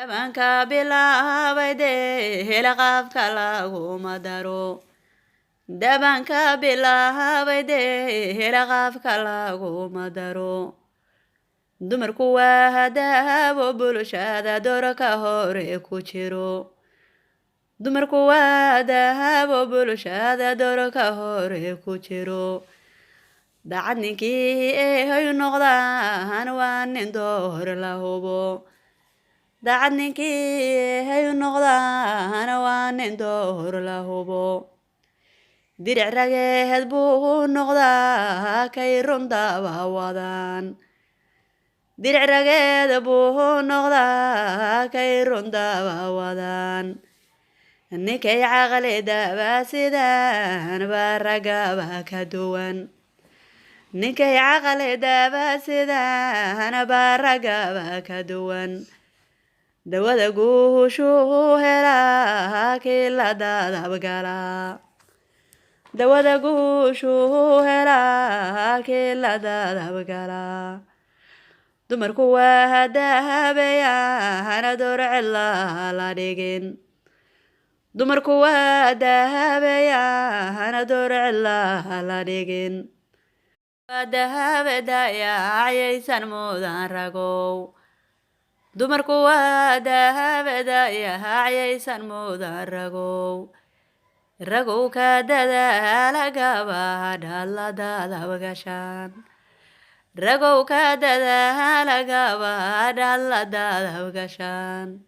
Dabanka bilaawayde hela qaabka laguma daro. Dabanka bilaawayde hela qaabka laguma daro. Dumarku waa dahabo bulshada doorka hore ku jiro. Dumarku waa dahabo bulshada doorka hore ku jiro. Dacad ninkii hay noqdaan waa nin door la hubo. Dacad ninkii hay noqdaan waa nin door la hubo. Diric rageed buu noqdaa kay rundaaba wadaan. Diric rageed buu noqdaa kay rundaaba wadaan. Ninkay caqli daba sidaan baa ragaba ka duwan. Ninkay caqli daba sidaan baa ragaba ka duwan. Dawada guushu helaa kii la dadab galaa. Dawada guushu helaa kii la dadab galaa. Dumarku waa dahabayaan door cidla la dhigin. Dumarku waa dahabayaan door cidla la dhigin. Waa dahabadayaysan mudan ragow. Dumarku waa dahabadayaysan mudan ragow. Ragow ka dadaala gabadha la dadab gashaan. Ragow ka dadaala gabadha la dadab gashaan.